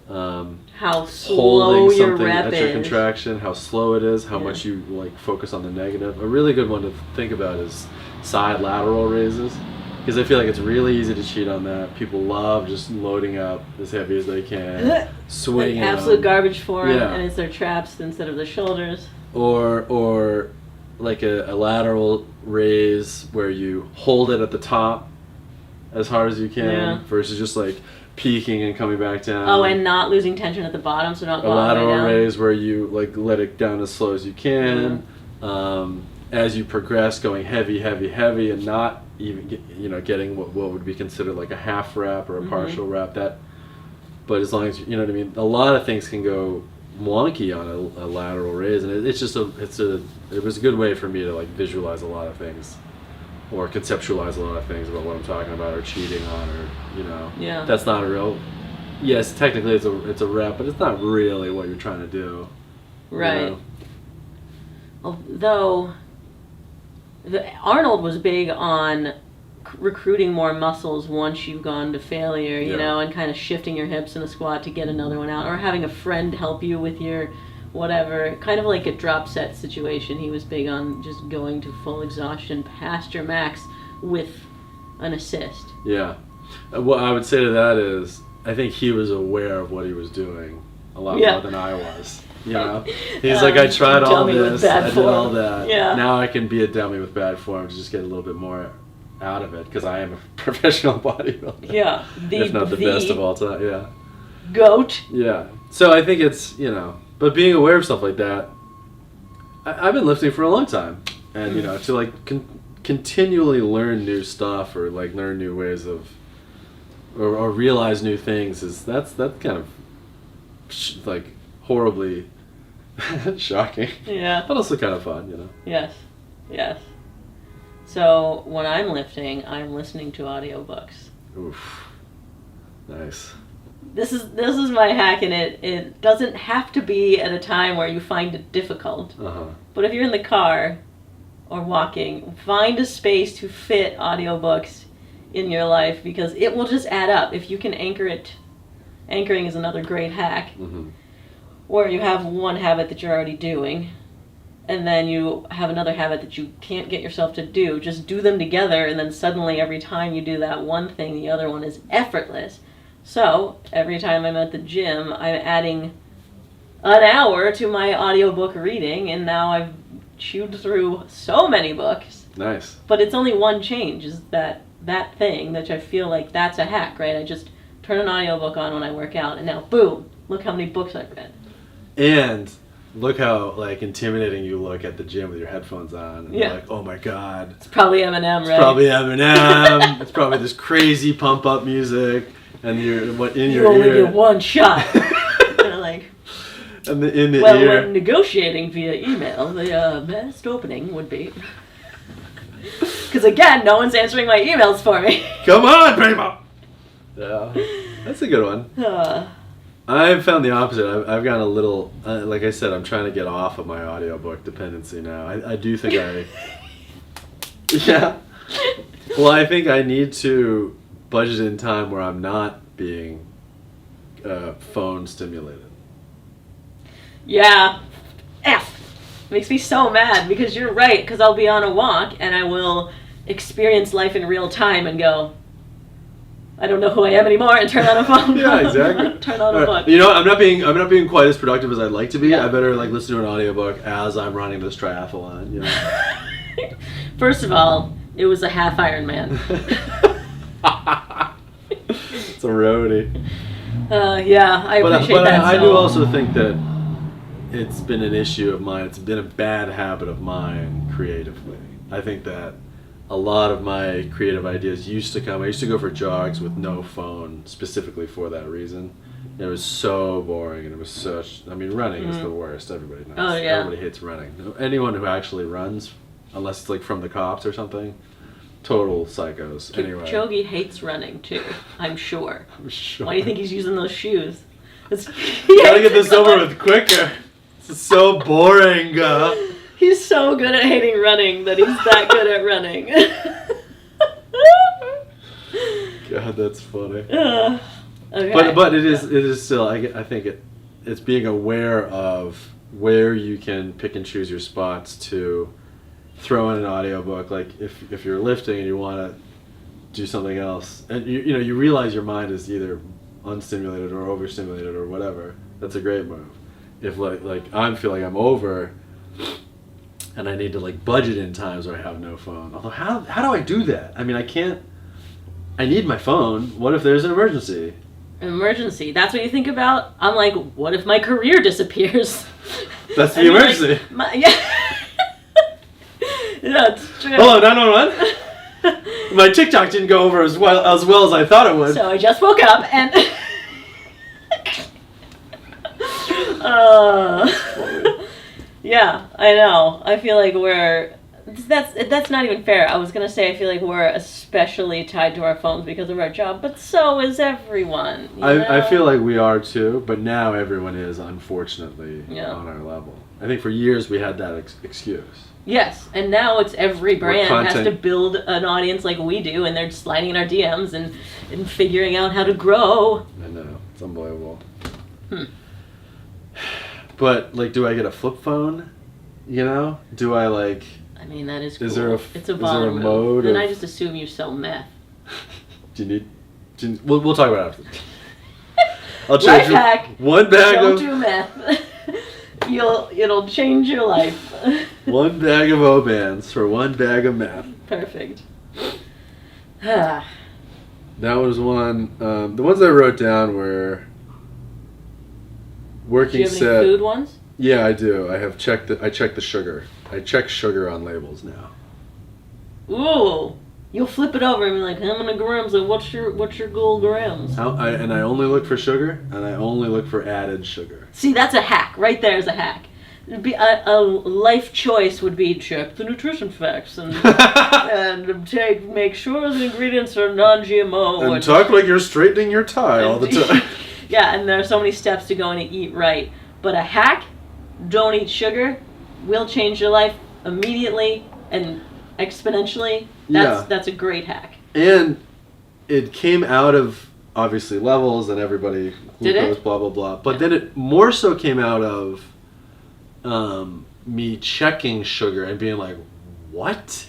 How slow Holding your something rep at your is. contraction, how slow it is, how Yeah. much you like focus on the negative. A really good one to think about is side lateral raises, because I feel like it's really easy to cheat on that. People love just loading up as heavy as they can, swinging. Like absolute them. garbage for them, Yeah. and it's their traps instead of their shoulders. Or like a lateral raise where you hold it at the top as hard as you can, Yeah. versus just like peaking and coming back down. Oh, and not losing tension at the bottom, so not a going all the way lateral down. raise where you like let it down as slow as you can. As you progress, going heavy, and not even getting what would be considered like a half rep or a partial rep. But as long as you know what I mean, a lot of things can go wonky on a lateral raise, and it was a good way for me to like visualize a lot of things, or conceptualize a lot of things about what I'm talking about, or cheating on, or Yeah. that's not a real. Yes, technically it's a rep, but it's not really what you're trying to do. Right. Although, Arnold was big on recruiting more muscles once you've gone to failure, you Yeah. know, and kind of shifting your hips in a squat to get another one out, or having a friend help you with your whatever, kind of like a drop set situation. He was big on just going to full exhaustion past your max with an assist. Yeah. What I would say to that is, I think he was aware of what he was doing a lot Yeah. more than I was. He's like, I tried all dummy with this, bad I did form. all that. Yeah. Now I can be a dummy with bad form to just get a little bit more out of it, because I am a professional bodybuilder. Yeah. If not the best of all time. Yeah. GOAT. Yeah. So I think it's, but being aware of stuff like that, I've been lifting for a long time. And, to like continually learn new stuff, or like learn new ways of, or realize new things, that's kind of like horribly shocking. Yeah. But also kind of fun, Yes. So when I'm lifting, I'm listening to audiobooks. Oof. Nice. This is my hack, and it doesn't have to be at a time where you find it difficult. Uh-huh. But if you're in the car or walking, find a space to fit audiobooks in your life, because it will just add up if you can anchor it. Anchoring is another great hack, Mm-hmm. where you have one habit that you're already doing, and then you have another habit that you can't get yourself to do. Just do them together, and then suddenly every time you do that one thing, the other one is effortless. So every time I'm at the gym, I'm adding an hour to my audiobook reading, and now I've chewed through so many books. Nice. But it's only one change, is that thing that I feel like that's a hack, right? I just turn an audiobook on when I work out, and now boom, look how many books I've read. And look how like intimidating you look at the gym with your headphones on. And Yeah. you're like, oh my god. It's probably Eminem, right? It's probably Eminem. It's probably this crazy pump up music, and you're in You your only ear. get one shot. And like, And in the well, ear. when negotiating via email, the best opening would be. Because again, no one's answering my emails for me. Come on, Primo! Yeah, that's a good one. Uh, I've found the opposite. I've gotten a little, like I said, I'm trying to get off of my audiobook dependency now. I do think yeah. Well, I think I need to budget in time where I'm not being phone stimulated. yeah. F. Makes me so mad because you're right. Because I'll be on a walk and I will experience life in real time and go, I don't know who I am anymore, and turn on a phone. Yeah, exactly. Turn on a book. You know, I'm not being quite as productive as I'd like to be. Yeah. I better like listen to an audiobook as I'm running this triathlon. You know. First of all, it was a half Ironman. It's a roadie. Yeah, I appreciate that. I so. do also think that it's been an issue of mine. It's been a bad habit of mine creatively. I think that a lot of my creative ideas used to come. I used to go for jogs with no phone specifically for that reason. It was so boring, and it was such. I mean, running is the worst. Everybody knows. Oh, yeah. Everybody hates running. Anyone who actually runs, unless it's like from the cops or something, total psychos. Anyway, Kipchoge hates running too, I'm sure. I'm sure. Why do you think he's using those shoes? Gotta get this over with quicker. This is so boring. He's so good at hating running that he's that good at running. God, that's funny. Okay. But it is still. I think it's being aware of where you can pick and choose your spots to throw in an audiobook. Like if you're lifting and you want to do something else, and you realize your mind is either unstimulated or overstimulated or whatever. That's a great move. If like I feel like I'm over, and I need to like budget in times where I have no phone. Although how do I do that? I mean, I can't. I need my phone. What if there's an emergency? Emergency. That's what you think about? I'm like, what if my career disappears? That's the emergency. Like, yeah. Yeah, it's true. Hello, 911. My TikTok didn't go over as well as I thought it would. So I just woke up and. Yeah, I know. I feel like that's not even fair. I was gonna say I feel like we're especially tied to our phones because of our job, but so is everyone. I feel like we are too, but now everyone is, unfortunately, Yeah. on our level. I think for years we had that excuse. Yes, and now it's every brand has content- to build an audience like we do, and they're sliding in our DMs and figuring out how to grow. I know, it's unbelievable. But like, do I get a flip phone? You know, do I like? I mean, that is cool. Is there a it's a is bomb there a move. mode? And of, I just assume you sell meth. do you need? We'll talk about it after. I'll Life charge you hack. one bag Don't of do meth. It'll change your life. one bag of O-bands for one bag of meth. Perfect. That was one. The ones I wrote down were Do working you have set. any food ones? Yeah, I do. I check the sugar. I check sugar on labels now. Ooh. You'll flip it over and be like, how many grams? Like, what's your goal grams? And I only look for sugar, and I only look for added sugar. See, that's a hack. Right there is a hack. It'd be a life choice would be check the nutrition facts and make sure the ingredients are non-GMO. And talk like you're straightening your tie all the time. Yeah, and there are so many steps to go in and eat right. But a hack, don't eat sugar, will change your life immediately and exponentially. That's a great hack. And it came out of, obviously, levels and everybody Did glucose, it? blah, blah, blah. But then it more so came out of me checking sugar and being like, what?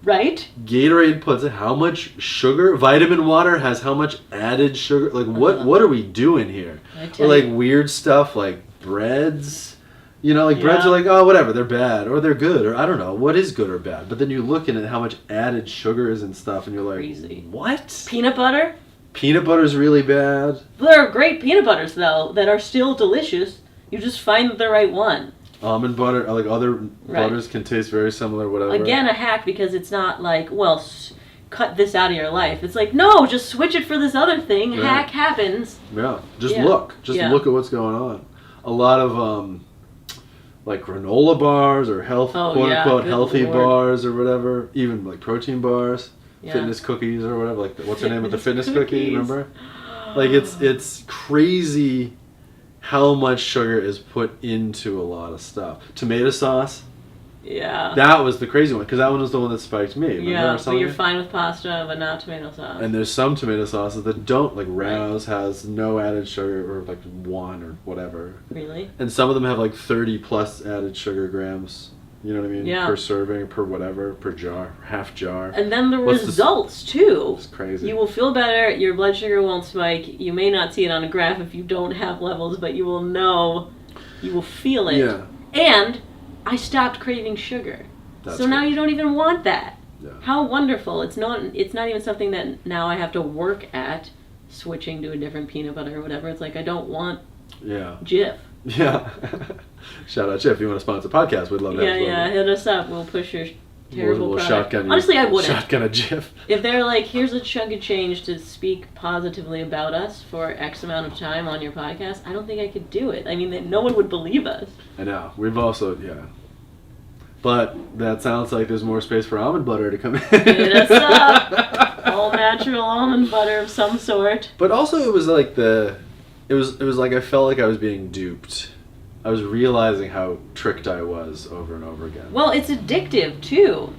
Right? Gatorade puts how much sugar? Vitamin water has how much added sugar? Like, what are we doing here? Or like weird stuff like breads. You know, like breads are like, oh, whatever, they're bad or they're good or I don't know what is good or bad. But then you look at how much added sugar is and stuff, and you're like, crazy. What? Peanut butter? Peanut butter's really bad. There are great peanut butters though that are still delicious. You just find the right one. Almond butter, like other butters, can taste very similar. Whatever. Again, a hack because it's not like, well, cut this out of your life. It's like, no, just switch it for this other thing. Right. Hack happens. Yeah, just look. Just look at what's going on. A lot of like granola bars or quote unquote healthy bars or whatever. Even like protein bars, fitness cookies or whatever. Like what's the name of the fitness cookie? Remember? Like it's crazy how much sugar is put into a lot of stuff. Tomato sauce. Yeah. That was the crazy one, because that one was the one that spiked me. Remember but you're fine with pasta, but not tomato sauce. And there's some tomato sauces that don't, like Rano's has no added sugar, or like 1 or whatever. Really? And some of them have like 30 plus added sugar grams. You know what I mean? Yeah. Per serving, per whatever, per jar, half jar. And then the results, too. It's crazy. You will feel better, your blood sugar won't spike. You may not see it on a graph if you don't have levels, but you will know, you will feel it. Yeah. And I stopped craving sugar. That's so now you don't even want that. Yeah. How wonderful. It's not even something that now I have to work at, switching to a different peanut butter or whatever. It's like I don't want Jif. Yeah. Shout out Jif. If you want to sponsor a podcast, we'd love to have Yeah, hit us up. We'll push your terrible we'll product. Shotgun Honestly, I wouldn't. Shotgun a Jif. If they're like, here's a chunk of change to speak positively about us for X amount of time on your podcast, I don't think I could do it. I mean, no one would believe us. I know. We've also, But that sounds like there's more space for almond butter to come in. Hit us up. All natural almond butter of some sort. But also it was like it was like I felt like I was being duped. I was realizing how tricked I was over and over again. Well, it's addictive too.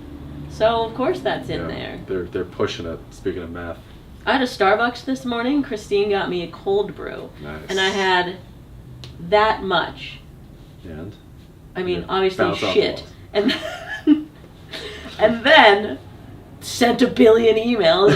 So of course that's in there. They're pushing it, speaking of meth. I had a Starbucks this morning. Christine got me a cold brew. Nice. And I had that much. And? I mean, obviously shit. And then sent a billion emails.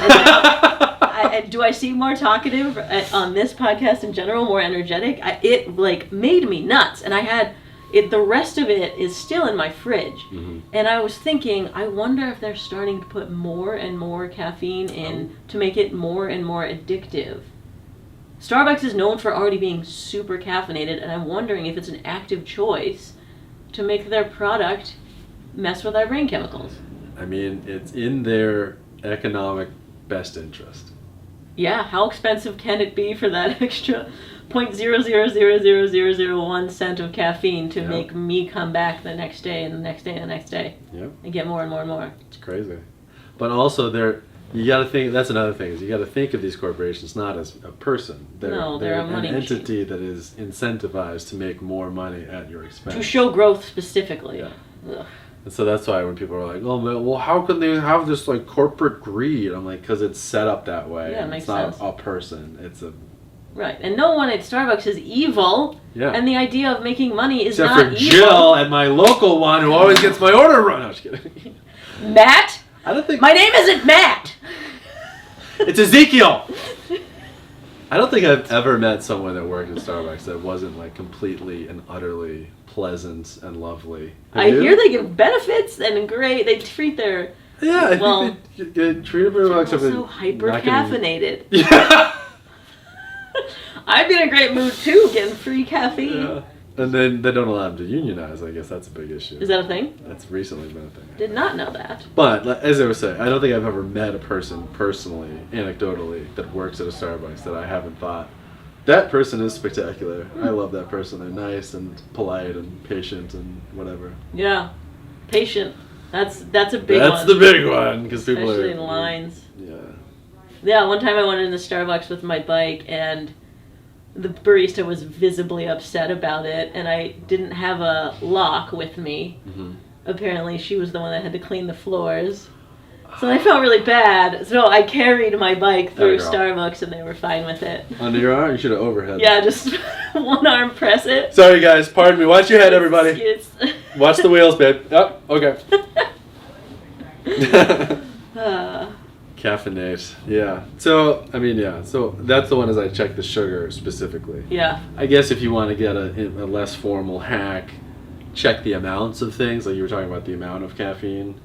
And do I seem more talkative on this podcast in general, more energetic? It like made me nuts, and I had it. The rest of it is still in my fridge, and I was thinking, I wonder if they're starting to put more and more caffeine in to make it more and more addictive. Starbucks is known for already being super caffeinated, and I'm wondering if it's an active choice to make their product mess with our brain chemicals. I mean, it's in their economic best interest. Yeah, how expensive can it be for that extra 0.0000001 cent of caffeine to make me come back the next day and the next day and the next day and get more and more and more? It's crazy. But also, you got to think, that's another thing, is you got to think of these corporations not as a person. They're a money an entity machine that is incentivized to make more money at your expense. To show growth specifically. Yeah. Ugh. And so that's why when people are like, oh, man, well, how can they have this like corporate greed? I'm like, because it's set up that way. Yeah, it makes sense. It's not a person. It's a... Right. And no one at Starbucks is evil. Yeah. And the idea of making money is Except not for evil. Jill at my local one who always gets my order wrong. No, I'm just kidding. Matt? I don't think... My name isn't Matt! It's Ezekiel! I don't think I've ever met someone that worked at Starbucks that wasn't like completely and utterly pleasant and lovely. I hear they give benefits and great. They treat their I think they treat them very well. They're also hyper caffeinated. Yeah. I'd be in a great mood too, getting free caffeine. Yeah. And then they don't allow them to unionize. I guess that's a big issue. Is that a thing? That's recently been a thing. Did not know that. But as I was saying, I don't think I've ever met a person personally, anecdotally, that works at a Starbucks that I haven't thought, that person is spectacular. I love that person. They're nice and polite and patient and whatever. Yeah, patient. That's a big one. That's the big one, because people especially in lines. Yeah. Yeah, one time I went into Starbucks with my bike and the barista was visibly upset about it, and I didn't have a lock with me. Apparently she was the one that had to clean the floors. So I felt really bad. So I carried my bike through Starbucks and they were fine with it. Under your arm? You should have overhead. Yeah, just one arm press it. Sorry guys, pardon me. Watch your head, everybody. Excuse. Watch the whales, babe. Oh, okay. Caffeinate. Yeah. So, I mean, yeah. So that's the one as I check the sugar specifically. Yeah. I guess if you want to get a less formal hack, check the amounts of things. Like you were talking about the amount of caffeine.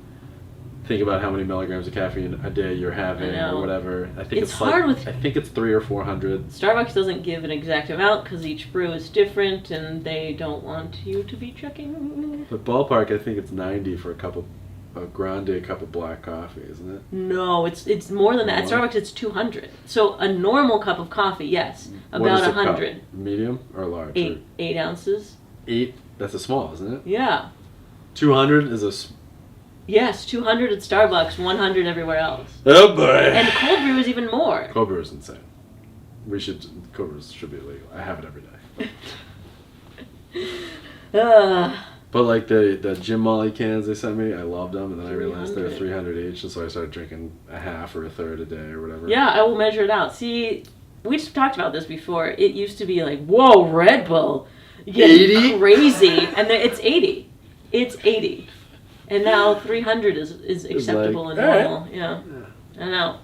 Think about how many milligrams of caffeine a day you're having or whatever. I think it's hard I think it's 300 or 400. Starbucks doesn't give an exact amount because each brew is different and they don't want you to be checking. But ballpark, I think it's 90 for a grande cup of black coffee, isn't it? No, it's more than that. At Starbucks, it's 200. So a normal cup of coffee, yes, about 100. Cup? Medium or large? 8 ounces. 8? That's a small, isn't it? Yeah. 200 is a... Yes, 200 at Starbucks, 100 everywhere else. Oh boy! And cold brew is even more. Cold brew is insane. Cold brew should be illegal. I have it every day. But like the Jim Molly cans they sent me, I loved them, and then I realized they're 300 each, and so I started drinking a half or a third a day or whatever. Yeah, I will measure it out. See, we just talked about this before. It used to be like, whoa, Red Bull, 80? Crazy, and then it's 80. It's 80. And now 300 is acceptable and normal. Right. Yeah, I know.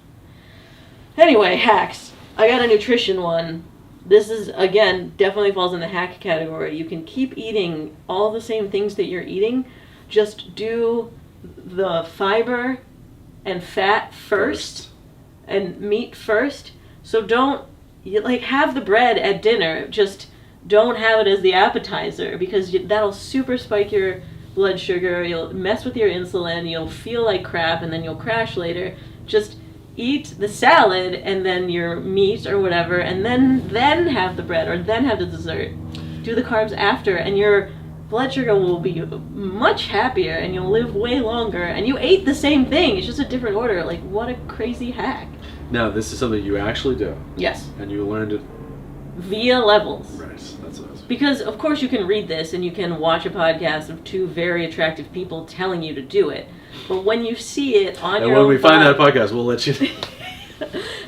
Anyway, hacks. I got a nutrition one. This is, again, definitely falls in the hack category. You can keep eating all the same things that you're eating. Just do the fiber and fat first. And meat first. So don't, have the bread at dinner. Just don't have it as the appetizer because that'll super spike your blood sugar, you'll mess with your insulin, you'll feel like crap, and then you'll crash later. Just eat the salad and then your meat or whatever, and then have the bread or then have the dessert. Do the carbs after, and your blood sugar will be much happier and you'll live way longer. And you ate the same thing, it's just a different order. Like, what a crazy hack. Now, this is something you actually do. Yes. And you learned it via levels. Right, that's what I was. Because, of course, you can read this and you can watch a podcast of 2 very attractive people telling you to do it. But when you see it on your own... And when we find that podcast, we'll let you...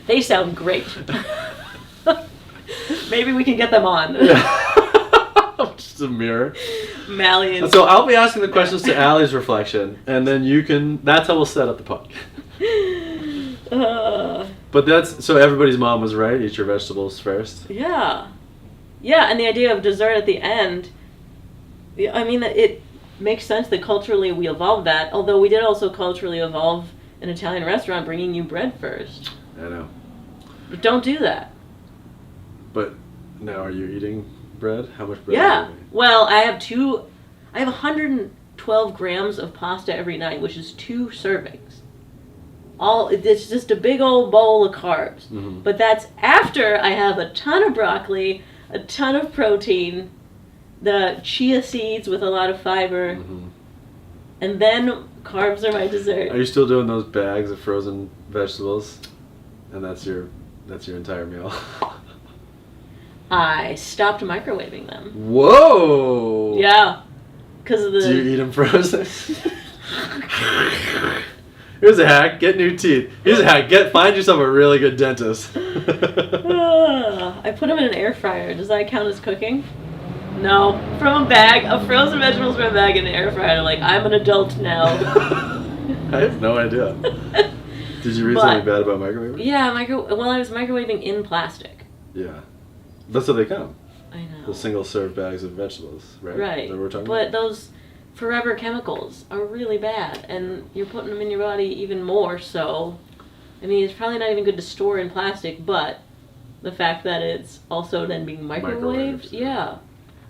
They sound great. Maybe we can get them on. Just a mirror. Mally and... So I'll be asking the questions to Allie's reflection, and then you can... That's how we'll set up the podcast. But that's... So everybody's mom was right. Eat your vegetables first. Yeah. Yeah, and the idea of dessert at the end, I mean, it makes sense that culturally we evolved that, although we did also culturally evolve an Italian restaurant bringing you bread first. I know. But don't do that. But now are you eating bread? How much bread are you eating? Well, I have 112 grams of pasta every night, which is 2 servings. It's just a big old bowl of carbs. Mm-hmm. But that's after I have a ton of broccoli, a ton of protein, the chia seeds with a lot of fiber, and then carbs are my dessert. Are you still doing those bags of frozen vegetables? And that's your entire meal? I stopped microwaving them. Whoa! Yeah. Because of the... Do you eat them frozen? Here's a hack. Get new teeth. Here's a hack. Find yourself a really good dentist. I put them in an air fryer. Does that count as cooking? No. From a bag of frozen vegetables from a bag in an air fryer. Like, I'm an adult now. I have no idea. Did you read something bad about microwaving? Yeah, I was microwaving in plastic. Yeah. That's how they come. I know. The single-serve bags of vegetables, right? Right. Is that what we're talking about? But those forever chemicals are really bad, and you're putting them in your body even more so. I mean, it's probably not even good to store in plastic, but the fact that it's also then being microwaved, yeah.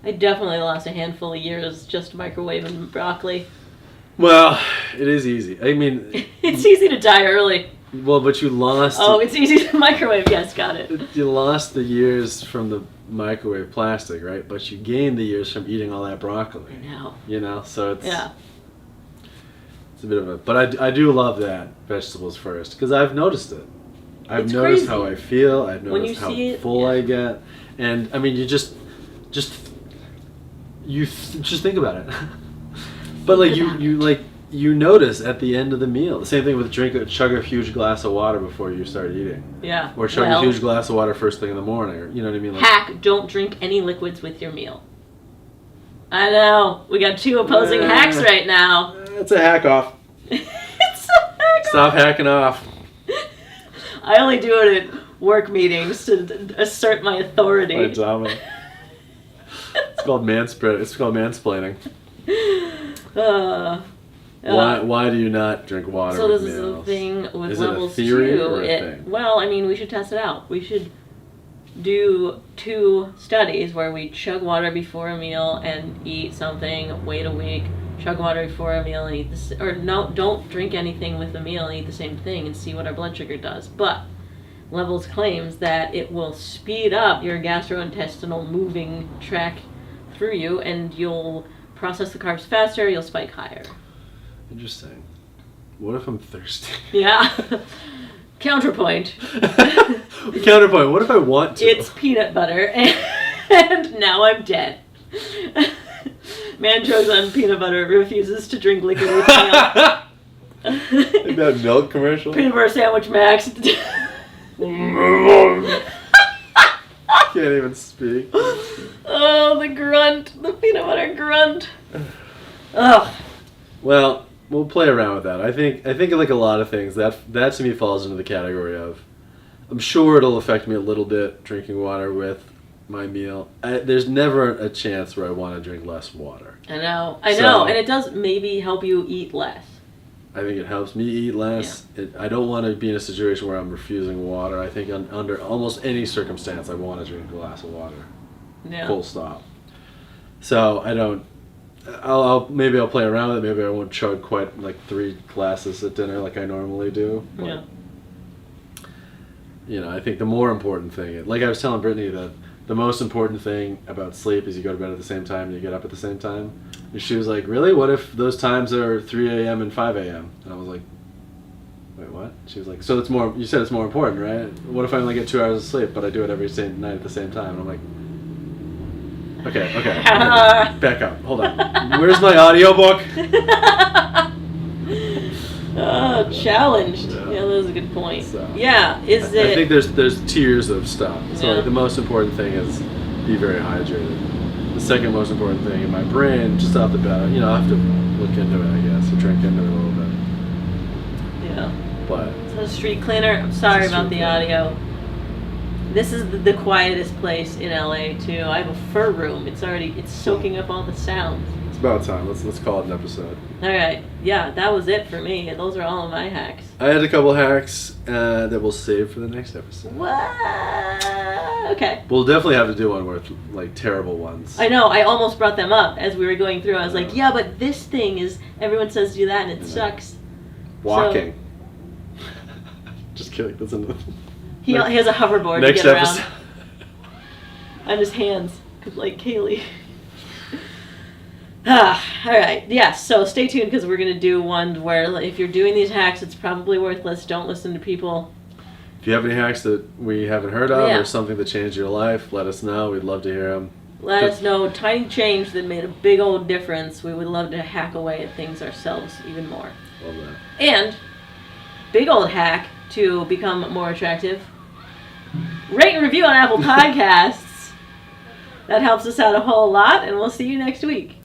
I definitely lost a handful of years just microwaving broccoli. Well, it is easy. I mean... It's easy to die early. Well, but you lost... Oh, it's easy to microwave. Yes, got it. You lost the years from the microwave plastic, right? But you gained the years from eating all that broccoli. I know. You know, so it's... Yeah. It's a bit of a... But I do love that, vegetables first, because I've noticed it. I've noticed how I feel. I've noticed how full I get. And, I mean, you just think about it. But, like, you notice at the end of the meal. The same thing with chug a huge glass of water before you start eating. Yeah. Or chug a huge glass of water first thing in the morning. Or, you know what I mean? Hack, don't drink any liquids with your meal. I know. We got 2 opposing hacks right now. It's a hack off. It's a hack Stop hacking off. I only do it at work meetings to assert my authority. My dominant. It's called mansplaining. Why do you not drink water? So with this meals? is the thing with is levels it a theory 2. or a thing? Well, I mean, we should test it out. We should do 2 studies where we chug water before a meal and eat something. Wait a week. Chug water before a meal and eat this, or no, don't drink anything with the meal and eat the same thing and see what our blood sugar does. But Levels claims that it will speed up your gastrointestinal moving track through you, and you'll process the carbs faster. You'll spike higher. Interesting. What if I'm thirsty? Yeah. Counterpoint. Counterpoint. What if I want to? It's peanut butter, and now I'm dead. Man choks on peanut butter, refuses to drink liquid with milk. Like that milk commercial? Peanut butter sandwich, Max. Can't even speak. Oh, the grunt. The peanut butter grunt. Ugh. Well, we'll play around with that. I think like a lot of things, that to me falls into the category of, I'm sure it'll affect me a little bit drinking water with my meal. There's never a chance where I want to drink less water. I know, and it does maybe help you eat less. I think it helps me eat less. Yeah. I don't want to be in a situation where I'm refusing water. I think under almost any circumstance, I want to drink a glass of water. Yeah. Full stop. So I don't. Maybe I'll play around with it. Maybe I won't chug quite like 3 glasses at dinner like I normally do. But, yeah. You know, I think the more important thing, like I was telling Brittany, that the most important thing about sleep is you go to bed at the same time and you get up at the same time. And she was like, really? What if those times are 3 a.m. and 5 a.m.? And I was like, wait, what? She was like, so it's more, you said it's more important, right? What if I only get 2 hours of sleep, but I do it every same night at the same time? And I'm like, okay. Back up. Hold on. Where's my audiobook? Oh, challenged. Yeah, that was a good point. So, yeah, I think there's tiers of stuff. So like, the most important thing is be very hydrated. The second most important thing in my brain, just off the bat, you know, I have to look into it, I guess, or drink into it a little bit. Yeah. But so street cleaner. I'm sorry about the audio. This is the quietest place in LA too. I have a fur room. It's soaking up all the sounds. It's about time. Let's call it an episode. All right. Yeah, that was it for me. Those are all of my hacks. I had a couple hacks that we'll save for the next episode. What? Okay. We'll definitely have to do one with like terrible ones. I know. I almost brought them up as we were going through. I was like, yeah, but this thing is. Everyone says do that, and it sucks. Walking. So, just kidding. That's another. He has a hoverboard next to get episode. around. On his hands, like Kaylee. All right. Yeah, so stay tuned because we're going to do one where if you're doing these hacks, it's probably worthless. Don't listen to people. If you have any hacks that we haven't heard of or something that changed your life, let us know. We'd love to hear them. Let us know tiny change that made a big old difference. We would love to hack away at things ourselves even more. Love that. And big old hack to become more attractive. Rate and review on Apple Podcasts. That helps us out a whole lot, and we'll see you next week.